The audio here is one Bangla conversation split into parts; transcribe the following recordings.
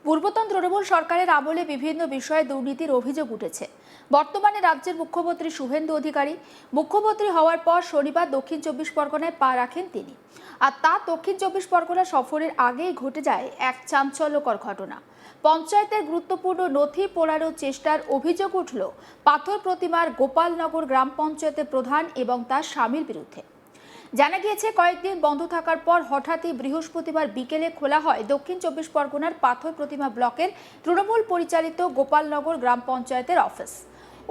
পূর্বতন তৃণমূল সরকারের আমলে বিভিন্ন বিষয়ে দুর্নীতির অভিযোগ উঠেছে। বর্তমানে রাজ্যের মুখ্যমন্ত্রী শুভেন্দু অধিকারী মুখ্যমন্ত্রী হওয়ার পর শনিবার দক্ষিণ চব্বিশ পরগনায় পা রাখেন তিনি। আর তা দক্ষিণ চব্বিশ পরগনা সফরের আগেই ঘটে যায় এক চাঞ্চল্যকর ঘটনা। পঞ্চায়েতের গুরুত্বপূর্ণ নথি পোড়ানোর চেষ্টার অভিযোগ উঠল পাথর প্রতিমার গোপালনগর গ্রাম পঞ্চায়েতের প্রধান এবং তার স্বামীর বিরুদ্ধে। জানা গিয়েছে, কয়েকদিন বন্ধ থাকার পর হঠাৎই বৃহস্পতিবার বিকেলে খোলা হয় দক্ষিণ চব্বিশ পরগনার পাথর প্রতিমা ব্লকের তৃণমূল পরিচালিত গোপালনগর গ্রাম পঞ্চায়েতের অফিস।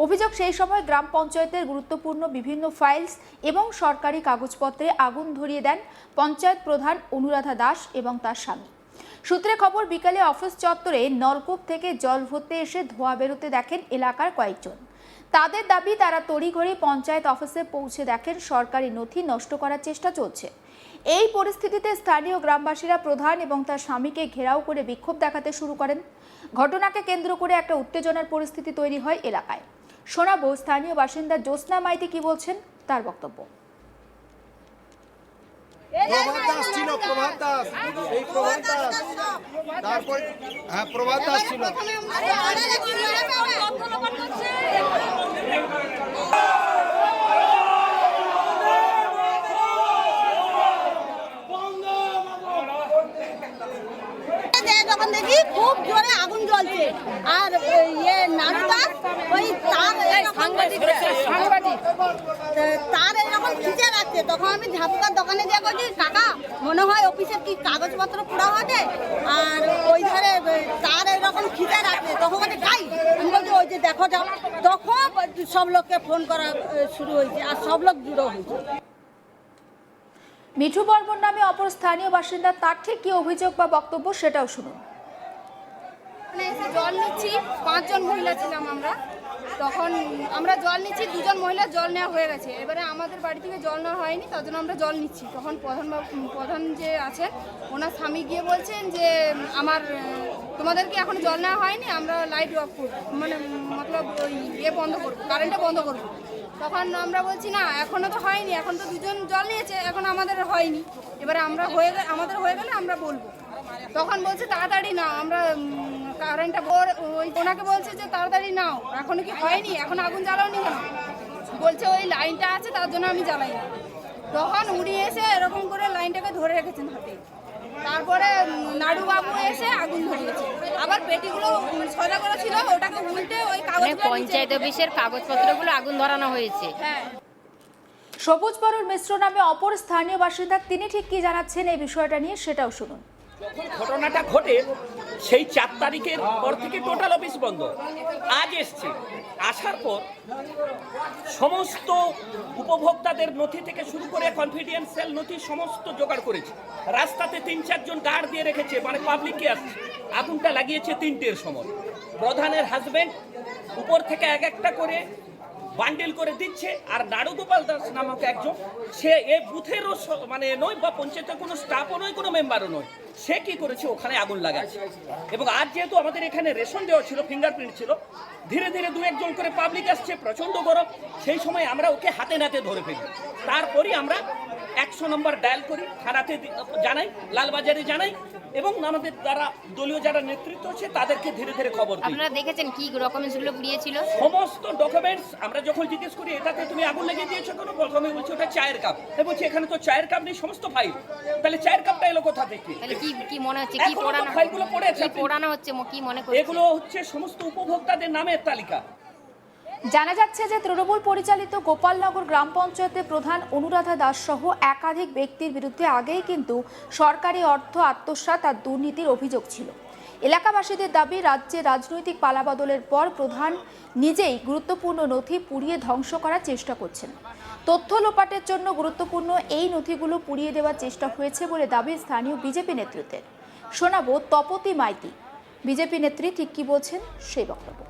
অভিযোগ, সেই সময় গ্রাম পঞ্চায়েতের গুরুত্বপূর্ণ বিভিন্ন ফাইলস এবং সরকারি কাগজপত্রে আগুন ধরিয়ে দেন পঞ্চায়েত প্রধান অনুরাধা দাস এবং তার স্বামী। সূত্রে খবর, বিকালে অফিস চত্বরে নলকূপ থেকে জল ভরতে এসে ধোঁয়া বেরোতে দেখেন এলাকার কয়েকজন। তাদের দাবি, তারা তড়িঘড়ি পঞ্চায়েত অফিসে পৌঁছে দেখেন সরকারি নথি নষ্ট করার চেষ্টা চলছে। এই পরিস্থিতিতে স্থানীয় গ্রামবাসীরা প্রধান এবং তার স্বামীকে ঘেরাও করে বিক্ষোভ দেখাতে শুরু করেন। ঘটনাকে কেন্দ্র করে একটা উত্তেজনার পরিস্থিতি তৈরি হয় এলাকায়। শোনাবো স্থানীয় বাসিন্দা জ্যোৎস্না মাইতি কি বলছেন, তার বক্তব্য। প্রভাত দাস ছিল, প্রভাত দাস, এই প্রভাত দাস, তারপর হ্যাঁ প্রভাত দাস ছিল। যখন দেখি খুব জোরে আগুন জ্বলছে আর নাড়ু দাস ওই তার এরকম খিচে রাখছে, তখন আমি ঝাপকার দোকানে দিয়ে বলছি, কাকা মনে হয় অফিসের কি কাগজপত্র পোড়া হয়েছে, আর ওই ধারে তার এরকম খিচে রাখছে। তখন বলছে গাই, আমি বলছি ওই যে দেখো যাও। তখন সব লোককে ফোন করা শুরু হয়েছে আর সব লোক জুড়ো হয়েছে। মিঠু বর্মন নামে অপর স্থানীয় বাসিন্দা, তার ঠিক কি অভিযোগ বা বক্তব্য সেটাও শুনুন। জল নিচ্ছি, 5 জন মহিলা ছিলাম আমরা। তখন আমরা জল নিচ্ছি, 2 জন মহিলা জল নেওয়া হয়ে গেছে। এবারে আমাদের বাড়ি থেকে জল নেওয়া হয়নি, তার জন্য আমরা জল নিচ্ছি। তখন প্রধান যে আছেন ওনার স্বামী গিয়ে বলছেন যে তোমাদেরকে এখন জল নেওয়া হয়নি, আমরা লাইট অফ করবো, মানে মতলব ওই বন্ধ করবো, কারেন্টটা বন্ধ করবো। তখন আমরা বলছি না, এখনও তো হয়নি, এখন তো 2 জন জল নিয়েছে, এখন আমাদের হয়নি। এবারে আমাদের হয়ে গেলে আমরা বলবো। তখন বলছে তাড়াতাড়ি নাও, আমরা কারেন্টটা ওনাকে বলছে যে তাড়াতাড়ি নাও, এখনো কি হয়নি, এখন আগুন জ্বালাওনি কেন? বলছে ওই লাইনটা আছে তার জন্য আমি জ্বালাই না। তখন উড়ি এসে এরকম করে লাইনটাকে ধরে রেখেছেন হাতে। তারপরে নাড়ু বাবু এসে আগুন ধরিয়েছে। আবার পেটিগুলো সোজা করা ছিল, ওটাকে উল্টে ওই পঞ্চায়েত অফিসের কাগজপত্রগুলো আগুন ধরানো হয়েছে। হ্যাঁ। সবুজ বরুণ মিশ্র নামে অপর স্থানীয় বাসিন্দা, তিনি ঠিক কি জানাচ্ছেন এই বিষয়টা নিয়ে সেটাও শুনুন। যখন ঘটনাটা ঘটে সেই 4 তারিখের পর থেকে টোটাল অফিস বন্ধ। আজ এসছে, আসার পর সমস্ত উপভোক্তাদের নথি থেকে শুরু করে কনফিডেন্সিয়াল নথি সমস্ত জোগাড় করেছে। রাস্তাতে 3-4 জন গার্ড দিয়ে রেখেছে, মানে পাবলিককে আসছে। আগুনটা লাগিয়েছে 3টের সময়। প্রধানের হাজবেন্ড উপর থেকে এক একটা করে বান্ডেল করে দিচ্ছে, আর নাড়ু গোপাল দাস নামক একজন, সে এই বুথেরও মানে নয় বা পঞ্চায়েতের কোনো স্টাফও নয়, কোনো মেম্বারও নয়, সে কি করেছে ওখানে আগুন লাগাচ্ছে। এবং আজ যেহেতু আমাদের এখানে রেশন দেওয়া ছিল, ফিঙ্গারপ্রিন্ট ছিল, ধীরে ধীরে 2-1 জন করে পাবলিক আসছে, প্রচণ্ড গরম। সেই সময় আমরা ওকে হাতে নাতে ধরে ফেলি। তারপরই আমরা 100 নম্বর ডায়াল করি, থানাতে জানাই, লালবাজারে জানাই, এবং আমাদের দ্বারা দলীয় যারা নেতৃত্ব আছে তাদেরকে ধীরে ধীরে খবর দিই। আপনারা দেখেছেন কি ডকুমেন্টসগুলো পুড়িয়েছিল? সমস্ত ডকুমেন্টস। আমরা যখন জিজ্ঞেস করি এটাতে তুমি আগুন লাগিয়ে দিয়েছো কেন, প্রথমে বলছে ওটা চায়ের কাপ। বলছি এখানে তো চায়ের কাপ নেই, সমস্ত ফাইল। তাহলে চায়ের কাপটা এলো কোথা থেকে? তাহলে কি মনে হচ্ছে, কি পোড়ানো ফাইলগুলো পড়েছে, কি পোড়ানো হচ্ছে, কি মনে করছেন? এগুলো হচ্ছে সমস্ত উপভোক্তাদের নামের তালিকা। জানা যাচ্ছে যে তৃণমূল পরিচালিত গোপালনগর গ্রাম পঞ্চায়েতের প্রধান অনুরাধা দাস সহ একাধিক ব্যক্তির বিরুদ্ধে আগেই কিন্তু সরকারি অর্থ আত্মসাৎ আর দুর্নীতির অভিযোগ ছিল। এলাকাবাসীদের দাবি, রাজ্যে রাজনৈতিক পালাবদলের পর প্রধান নিজেই গুরুত্বপূর্ণ নথি পুড়িয়ে ধ্বংস করার চেষ্টা করছেন। তথ্য লোপাটের জন্য গুরুত্বপূর্ণ এই নথিগুলো পুড়িয়ে দেওয়ার চেষ্টা হয়েছে বলে দাবি স্থানীয় বিজেপি নেতৃত্বের। শোনাবো তপতি মাইতি, বিজেপি নেত্রী ঠিক কি বলছেন সেই বক্তব্য।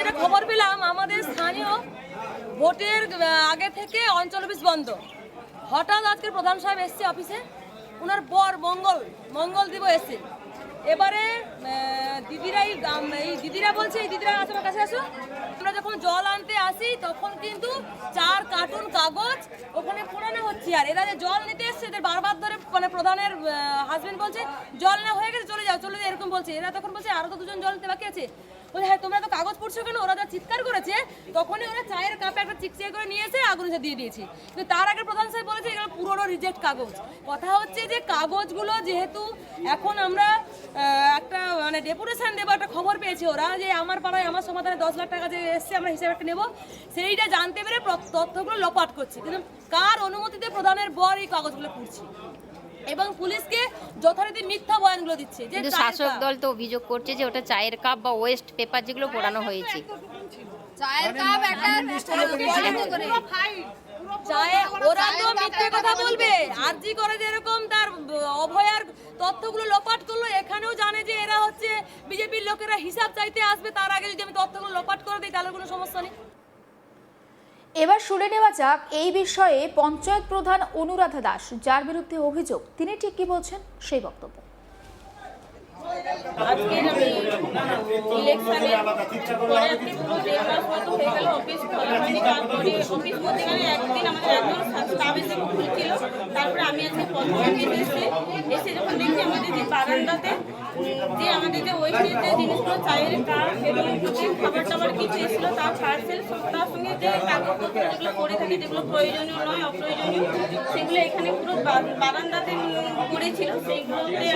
এটা খবর পেলাম আমাদের স্থানীয় ভোটের আগে থেকে অঞ্চল অফিস বন্ধ। হঠাৎ আজকে প্রধান সাহেব এসছে অফিসে, ওনার বর মঙ্গল দিব এসে এবারে দিদিরা বলছে এই দিদিরা আসো আমার কাছে আসো। আমরা যখন জল আনতে আসি তখন কিন্তু 4 কার্টুন কাগজ ওখানে পোড়ানো হচ্ছে, আর এরা যে জল নিতে এসছে এদের বারবার ধরে মানে প্রধানের হাজবেন্ড বলছে জল না হয়ে গেছে চলে যাও এরকম বলছে। এরা তখন বলছে আরো তো 2 জন জল নিতে বাকি আছে, বলে হ্যাঁ তোমরা তো কাগজ পড়ছো কেন। ওরা যা চিৎকার করেছে তখনই ওরা চায়ের কাপে একটা চিকচিক করে নিয়ে এসে আগুন দিয়ে দিয়েছে। কিন্তু তার আগে প্রধান সাহেব বলেছে এগুলো পুরোনো রিজেক্ট কাগজ। কথা হচ্ছে যে কাগজগুলো যেহেতু এখন আমরা একটা মানে ডেপুটেশন দেবো, একটা খবর পেয়েছি ওরা যে আমার পাড়ায় আমার সমাধানে 10 লাখ টাকা যে এসছে আমরা হিসাব একটা নেবো, সেইটা জানতে পেরে তথ্যগুলো লোপাট করছে। কিন্তু কার অনুমতিতে প্রধানের বর এই কাগজগুলো পড়ছে এবং পুলিশকে যথারীতি মিথ্যা বয়ানগুলো দিচ্ছে। যে কিন্তু শাসক দল তো অভিযোগ করছে যে ওটা চায়ের কাপ বা ওয়েস্ট পেপার যেগুলো পোড়ানো হয়েছে। ওরা তো মিথ্যে কথা বলবে। আরজি করে যেরকম তার অভয়ার তথ্যগুলো লোপাট করলো, এখানেও জানে যে এরা হচ্ছে বিজেপির লোকেরা হিসাব চাইতে আসবে, তার আগে যদি আমি তথ্যগুলো লোপাট করে দিই তাহলে কোনো সমস্যা নেই। এবার শুনে নেওয়া যাক এই বিষয়ে পঞ্চায়েত প্রধান অনুরাধা দাস, যার বিরুদ্ধে অভিযোগ, তিনি ঠিক কি বলছেন সেই বক্তব্য। আজকে আমি ইলেকশনের পরে আজকে পুরো 1.5 মাস মতো হয়ে গেল অফিস খোলা হয়নি। তারপরে অফিস বলতে গেলে একদিন আমাদের একজন স্টাফ এসে খুলছিল, তারপরে আমি আজকে প্রথম এসে যখন দেখছি আমাদের যে বারান্দাতে যে আমাদের যে ওয়েস্টের যে জিনিসগুলো চায়ের কাপ এবং খাবার টাবার কিছু এসেছিলো তার পার্সেল, তার সঙ্গে যে কাগজপত্র যেগুলো পড়ে থাকে যেগুলো প্রয়োজনীয় নয় অপ্রয়োজনীয় সেগুলো এখানে পুরো বারান্দাতে পড়েছিল। সেইগুলোতে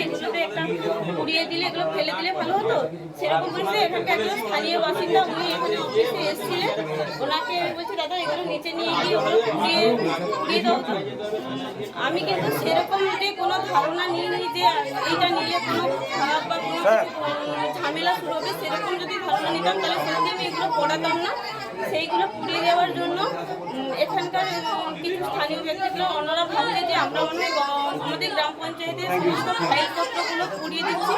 এগুলোতে একটা উড়িয়ে দিলে এগুলো ফেলে দিলে ভালো হতো, সেরকম বলছে। এখানকার একজন স্থানীয় বাসিন্দা উনি এখানে অফিসে এসেছিলেন, ওনাকে বলছি দাদা এগুলো নিচে নিয়ে গিয়ে ওগুলো উড়িয়ে দাও। আমি কিন্তু সেরকম যে কোনো ধারণা নিইনি যে এইটা নিলে কোনো খারাপ বা কোনো ঝামেলা শুরু হবে, সেরকম যদি ধারণা নিতাম তাহলে সত্যি আমি এগুলো পড়াতাম না। সেইগুলো পুড়িয়ে দেওয়ার জন্য এখানকার কিছু স্থানীয় ব্যক্তিগুলো ওনারা ভাবছে যে আমরা মনে হয় আমাদের গ্রাম পঞ্চায়েতের সমস্ত ফাইলপত্রগুলো পুড়িয়ে দিচ্ছি,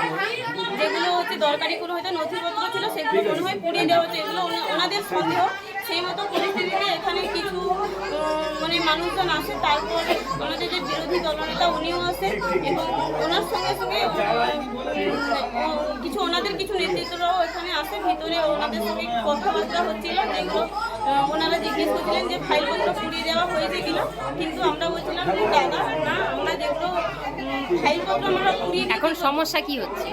যেগুলো হচ্ছে দরকারি কোনো হয়তো নথিপত্র ছিল সেগুলো মনে হয় পুড়িয়ে দেওয়া হচ্ছে, এগুলো ওনাদের সন্দেহ। সেই মতো পরিস্থিতিতে এখানে কিছু মানে মানুষজন আসে, তারপরে ওনাদের যে বিরোধী দলনেতা উনিও আসেন এবং ওনার সঙ্গে সঙ্গে কিছু ওনাদের কিছু নেতৃত্বরাও এখানে আসে। ভিতরে ওনাদের সঙ্গে কথাবার্তা হচ্ছিল, যেগুলো ওনারা জিজ্ঞেস করছিলেন যে ফাইলপত্র পুড়িয়ে দেওয়া হয়েছে কিনা, কিন্তু আমরা বলছিলাম যে দাদা না, আমরা যেগুলো ফাইলপত্র আমরা পুড়িয়ে। এখন সমস্যা কি হচ্ছে?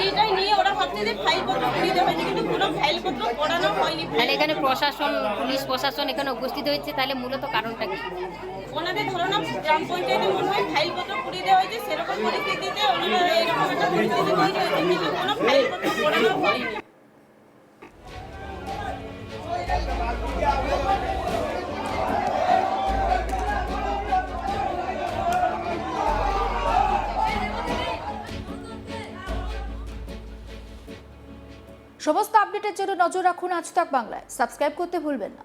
এইটাই নিয়ে ওরা ভাবছে যে ফাইলপত্র পুড়িয়ে দেওয়া হয়েছে, কিন্তু কোনো ফাইলপত্র পড়ানো হয়নি। তাহলে এখানে প্রশাসন, পুলিশ প্রশাসন এখানে উপস্থিত হয়েছে, তাহলে মূলত কারণটা কি? ওনাদের ধারণা গ্রাম পঞ্চায়েতে মনে হয় ফাইলপত্র পুড়িয়ে দেওয়া হয়েছে, সেরকম পরিস্থিতিতে ওনারা এরকম একটা পরিস্থিতি তৈরি হয়েছে, কিন্তু কোনো ফাইলপত্র পড়ানো হয়নি। সমস্ত আপডেটের জন্য নজর রাখুন আজ তাক বাংলায়। সাবস্ক্রাইব করতে ভুলবেন না।